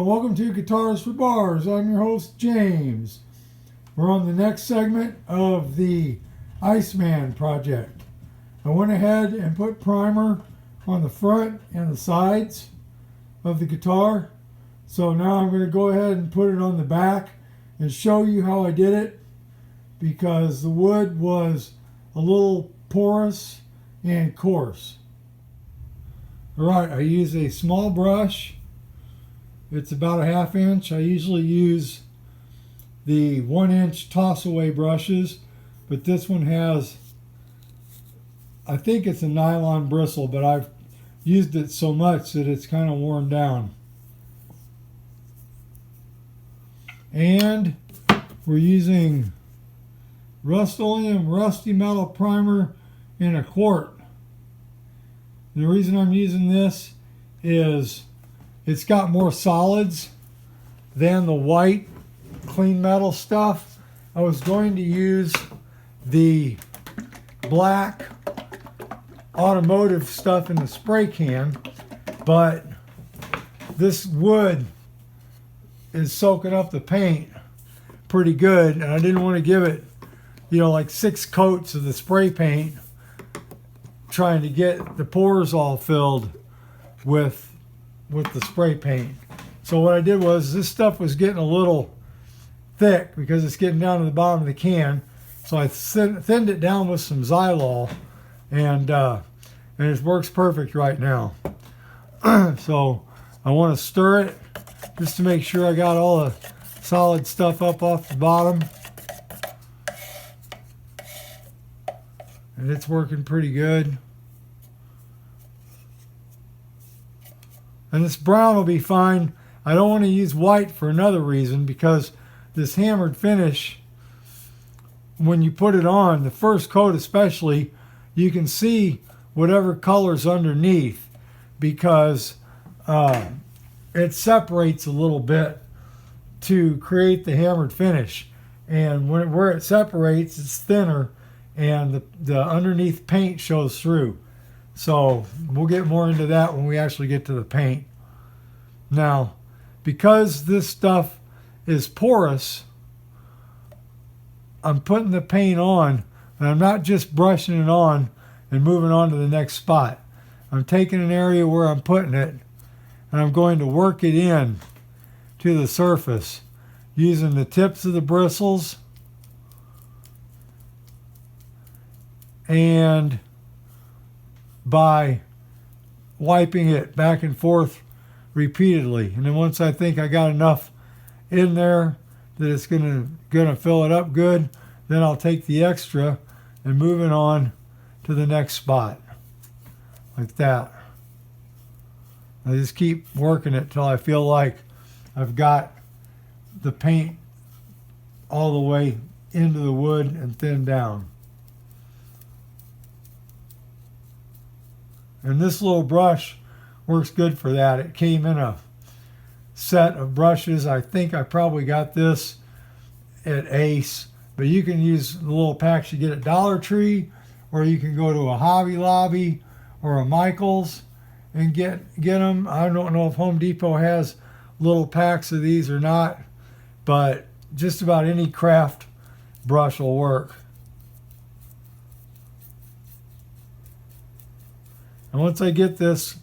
and welcome to Guitars for Bars. I'm your host, James. We're on the next segment of the Iceman project. I went ahead and put primer on the front and the sides of the guitar. So now I'm going to go ahead and put it on the back and show you how I did it, because the wood was a little porous and coarse. Alright, I use a small brush. It's about a 1/2 inch. I usually use the 1 inch toss away brushes, but this one has, I think it's a nylon bristle, but I've used it so much that it's kind of worn down. And we're using Rust-Oleum Rusty Metal Primer in a quart. The reason I'm using this is it's got more solids than the white clean metal stuff. I was going to use the black automotive stuff in the spray can, but this wood is soaking up the paint pretty good, and I didn't want to give it, like 6 coats of the spray paint, trying to get the pores all filled with the spray paint. So what I did was, this stuff was getting a little thick because it's getting down to the bottom of the can, so I thinned it down with some Xylol, and it works perfect right now. So I want to stir it just to make sure I got all the solid stuff up off the bottom, and it's working pretty good. And this brown will be fine. I don't want to use white for another reason, because this hammered finish, when you put it on, the first coat especially, you can see whatever color's underneath, because it separates a little bit to create the hammered finish. And where it separates, it's thinner, and the underneath paint shows through. So we'll get more into that when we actually get to the paint. Now, because this stuff is porous, I'm putting the paint on, and I'm not just brushing it on and moving on to the next spot. I'm taking an area where I'm putting it, and I'm going to work it in to the surface using the tips of the bristles and by wiping it back and forth repeatedly. And then once I think I got enough in there that it's gonna fill it up good, then I'll take the extra and move it on to the next spot, like that. I just keep working it till I feel like I've got the paint all the way into the wood and thinned down. And this little brush works good for that. It came in a set of brushes. I think I probably got this at Ace, but you can use the little packs you get at Dollar Tree, or you can go to a Hobby Lobby or a Michael's and get them. I don't know if Home Depot has little packs of these or not, but just about any craft brush will work. And once I get this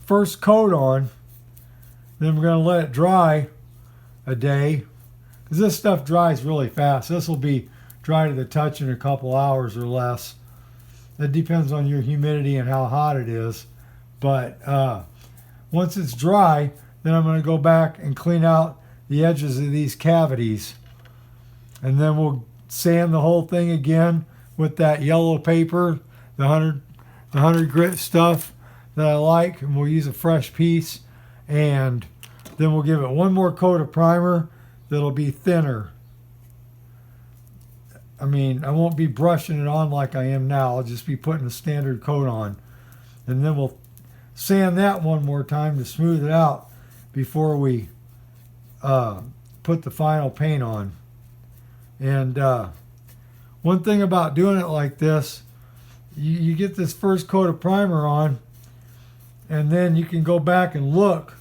first coat on, then we're going to let it dry a day, because this stuff dries really fast. This will be dry to the touch in a couple hours or less. It depends on your humidity and how hot it is. But once it's dry, then I'm going to go back and clean out the edges of these cavities. And then we'll sand the whole thing again with that yellow paper, the 100 grit stuff that I like, and we'll use a fresh piece, and then we'll give it one more coat of primer that'll be thinner. I mean, I won't be brushing it on like I am now. I'll just be putting a standard coat on, and then we'll sand that one more time to smooth it out before we put the final paint on. And one thing about doing it like this, you get this first coat of primer on, and then you can go back and look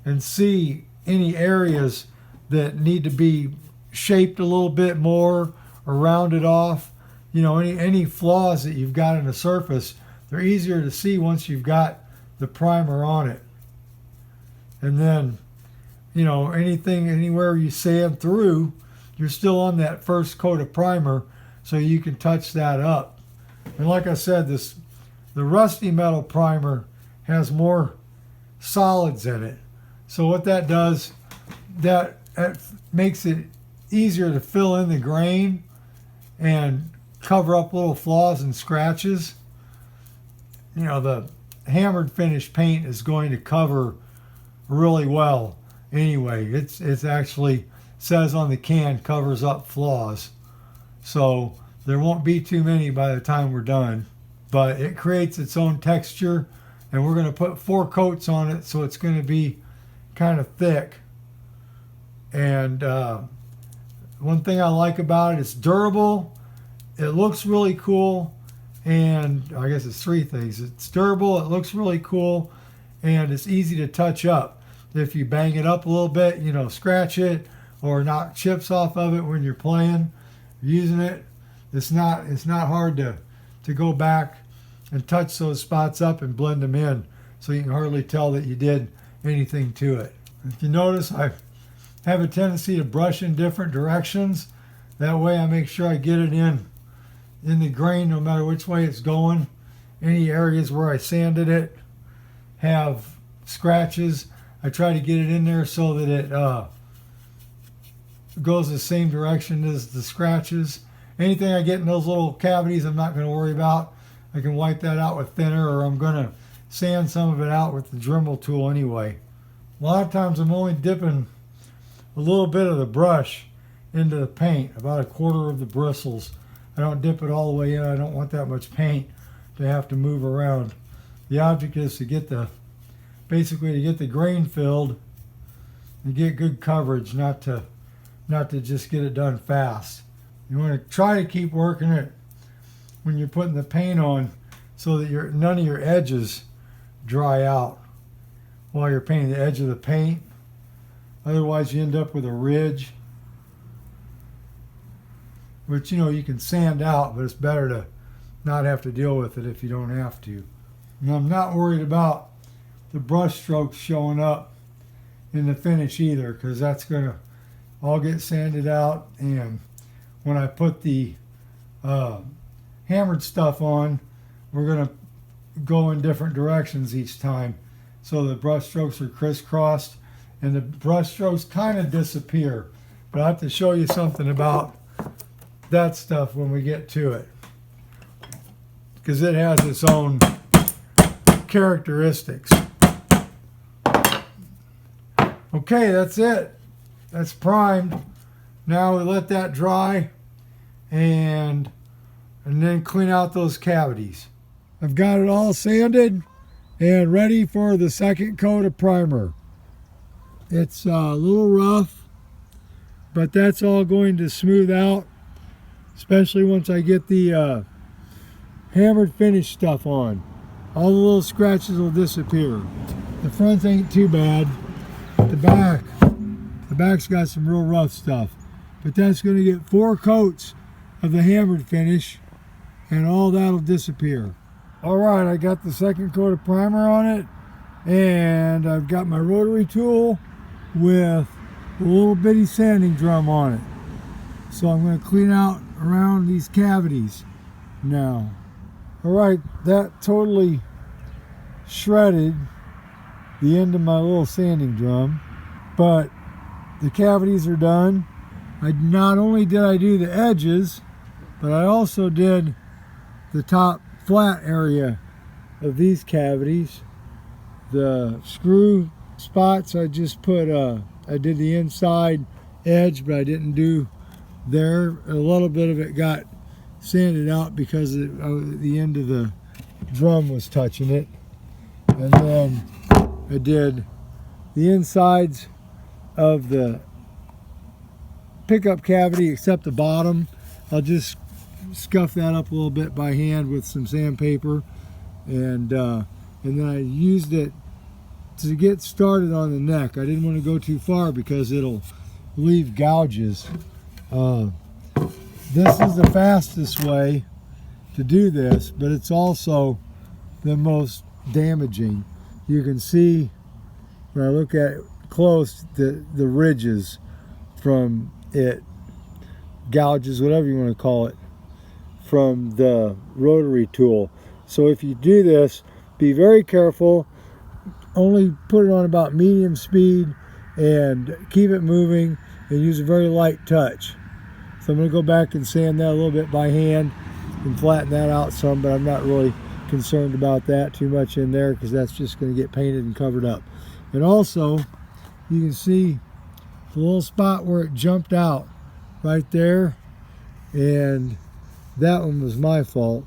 and see any areas that need to be shaped a little bit more or rounded off. You know, any flaws that you've got in the surface, they're easier to see once you've got the primer on it. And then, you know, anywhere you sand through, you're still on that first coat of primer, so you can touch that up. And like I said, the rusty metal primer has more solids in it. So what that does, that makes it easier to fill in the grain and cover up little flaws and scratches. You know, the hammered finish paint is going to cover really well anyway. It's actually says on the can covers up flaws, so there won't be too many by the time we're done. But it creates its own texture, and we're going to put 4 coats on it, so it's going to be kind of thick. And one thing I like about it, it's durable, it looks really cool, and I guess it's 3 things. It's durable, it looks really cool, and it's easy to touch up. If you bang it up a little bit, you know, scratch it or knock chips off of it when you're playing, using it, it's not hard to go back and touch those spots up and blend them in, so you can hardly tell that you did anything to it. If you notice, I have a tendency to brush in different directions. That way I make sure I get it in the grain no matter which way it's going. Any areas where I sanded it have scratches, I try to get it in there so that it goes the same direction as the scratches. Anything I get in those little cavities, I'm not going to worry about. I can wipe that out with thinner, or I'm going to sand some of it out with the Dremel tool anyway. A lot of times I'm only dipping a little bit of the brush into the paint, about 1/4 of the bristles. I don't dip it all the way in. I don't want that much paint to have to move around. The object is to get basically to get the grain filled and get good coverage, not to just get it done fast. You want to try to keep working it when you're putting the paint on, so that none of your edges dry out while you're painting the edge of the paint. Otherwise you end up with a ridge, which, you know, you can sand out, but it's better to not have to deal with it if you don't have to. And I'm not worried about the brush strokes showing up in the finish either, because that's going to all get sanded out. And when I put the hammered stuff on, we're going to go in different directions each time, so the brush strokes are crisscrossed and the brush strokes kind of disappear. But I have to show you something about that stuff when we get to it, because it has its own characteristics. Okay, that's it. That's primed. Now we let that dry and then clean out those cavities. I've got it all sanded and ready for the second coat of primer. It's a little rough, but that's all going to smooth out, especially once I get the hammered finish stuff on. All the little scratches will disappear. The front ain't too bad. The back's got some real rough stuff, but that's going to get 4 coats of the hammered finish and all that'll disappear. Alright, I got the second coat of primer on it, and I've got my rotary tool with a little bitty sanding drum on it. So I'm going to clean out around these cavities now. Alright, that totally shredded the end of my little sanding drum, but the cavities are done. Not only did I do the edges, but I also did the top flat area of these cavities. The screw spots, I just put I did the inside edge, but I didn't do there. A little bit of it got sanded out because the end of the drum was touching it. And then I did the insides of the pickup cavity except the bottom. I'll just scuff that up a little bit by hand with some sandpaper, and then I used it to get started on the neck, I didn't want to go too far because it'll leave gouges. This is the fastest way to do this, but it's also the most damaging. You can see when I look at it close the ridges from it, gouges, whatever you want to call it, from the rotary tool. So if you do this, be very careful. Only put it on about medium speed and keep it moving and use a very light touch. So I'm going to go back and sand that a little bit by hand and flatten that out some, but I'm not really concerned about that too much in there because that's just going to get painted and covered up. And also, you can see the little spot where it jumped out right there, and that one was my fault,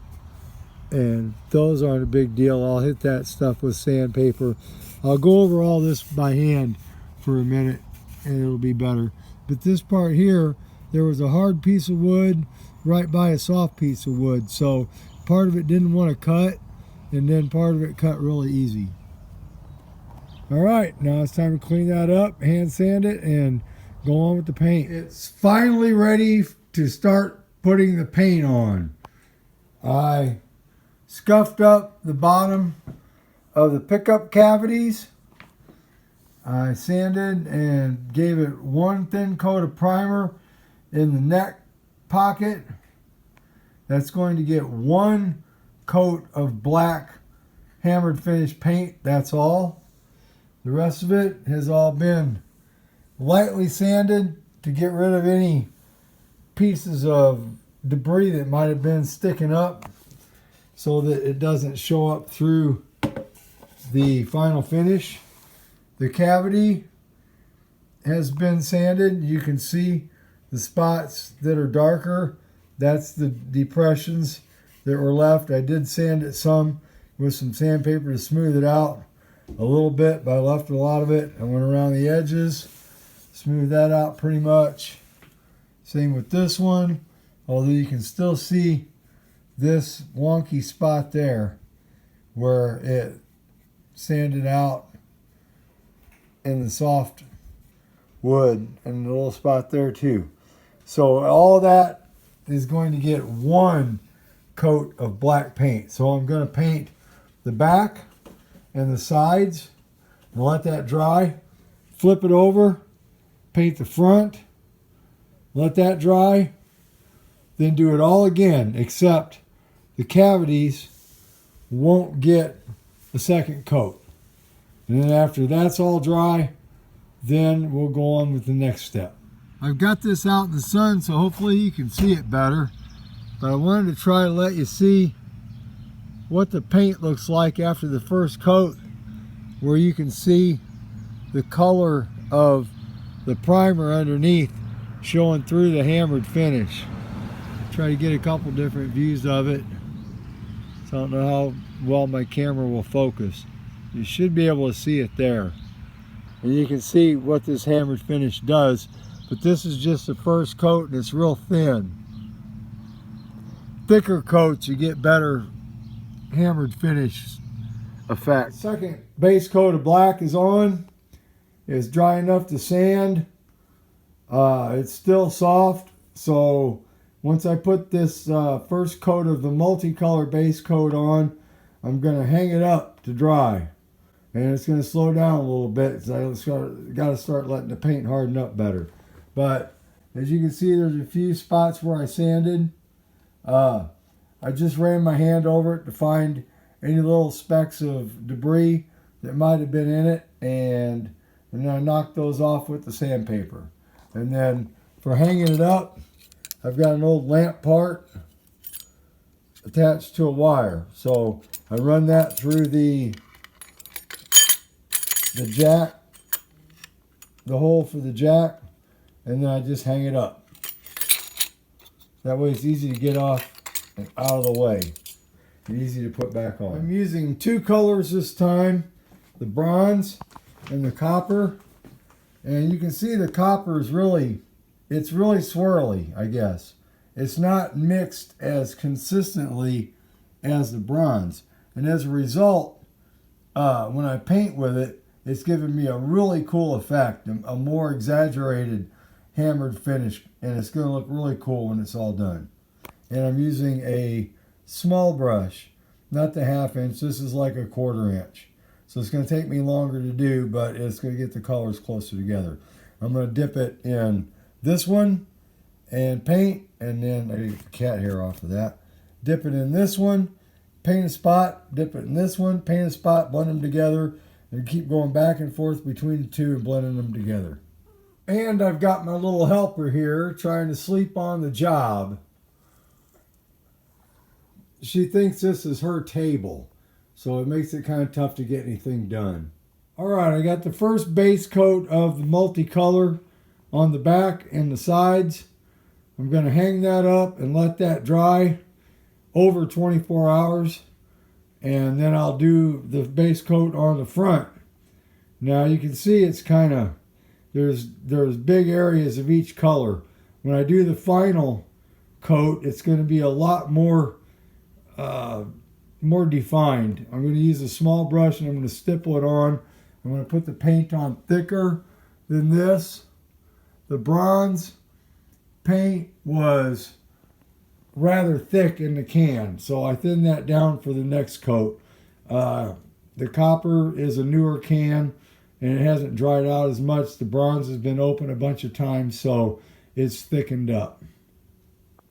and those aren't a big deal. I'll hit that stuff with sandpaper. I'll go over all this by hand for a minute and it'll be better. But this part here, there was a hard piece of wood right by a soft piece of wood, so part of it didn't want to cut, and then part of it cut really easy. All right, now it's time to clean that up, hand sand it, and go on with the paint. It's finally ready to start putting the paint on. I scuffed up the bottom of the pickup cavities. I sanded and gave it one thin coat of primer in the neck pocket. That's going to get one coat of black hammered finish paint, that's all. The rest of it has all been lightly sanded to get rid of any pieces of debris that might have been sticking up so that it doesn't show up through the final finish. The cavity has been sanded. You can see the spots that are darker. That's the depressions that were left. I did sand it some with some sandpaper to smooth it out a little bit, but I left a lot of it. I went around the edges, smoothed that out pretty much. Same with this one, although you can still see this wonky spot there where it sanded out in the soft wood, and the little spot there too. So all that is going to get one coat of black paint. So I'm going to paint the back and the sides and let that dry. Flip it over, paint the front, let that dry, then do it all again, except the cavities won't get a second coat. And then after that's all dry, then we'll go on with the next step. I've got this out in the sun, so hopefully you can see it better. But I wanted to try to let you see what the paint looks like after the first coat, where you can see the color of the primer underneath showing through the hammered finish. Try to get a couple different views of it. So I don't know how well my camera will focus. You should be able to see it there. And you can see what this hammered finish does, but this is just the first coat and it's real thin. Thicker coats, you get better hammered finish effect. Second base coat of black is on. It's dry enough to sand. It's still soft, so once I put this first coat of the multicolor base coat on, I'm going to hang it up to dry. And it's going to slow down a little bit, so I got to start letting the paint harden up better. But as you can see, there's a few spots where I sanded. I just ran my hand over it to find any little specks of debris that might have been in it, and then I knocked those off with the sandpaper. And then for hanging it up, I've got an old lamp part attached to a wire. So I run that through the jack, the hole for the jack, and then I just hang it up. That way it's easy to get off and out of the way and easy to put back on. I'm using two colors this time, the bronze and the copper. And you can see the copper is it's really swirly, I guess. It's not mixed as consistently as the bronze. And as a result, when I paint with it, it's giving me a really cool effect, a more exaggerated hammered finish, and it's going to look really cool when it's all done. And I'm using a small brush, not the 1/2 inch. This is like a 1/4 inch. So it's going to take me longer to do, but it's going to get the colors closer together. I'm going to dip it in this one and paint, and then I get the cat hair off of that. Dip it in this one, paint a spot, dip it in this one, paint a spot, blend them together, and keep going back and forth between the two and blending them together. And I've got my little helper here trying to sleep on the job. She thinks this is her table, so it makes it kind of tough to get anything done. All right, I got the first base coat of the multicolor on the back and the sides. I'm going to hang that up and let that dry over 24 hours, and then I'll do the base coat on the front. Now you can see it's kind of, there's big areas of each color. When I do the final coat, it's going to be a lot more defined. I'm going to use a small brush and I'm going to stipple it on. I'm going to put the paint on thicker than this. The bronze paint was rather thick in the can, so I thinned that down for the next coat. The copper is a newer can and it hasn't dried out as much. The bronze has been open a bunch of times, so it's thickened up.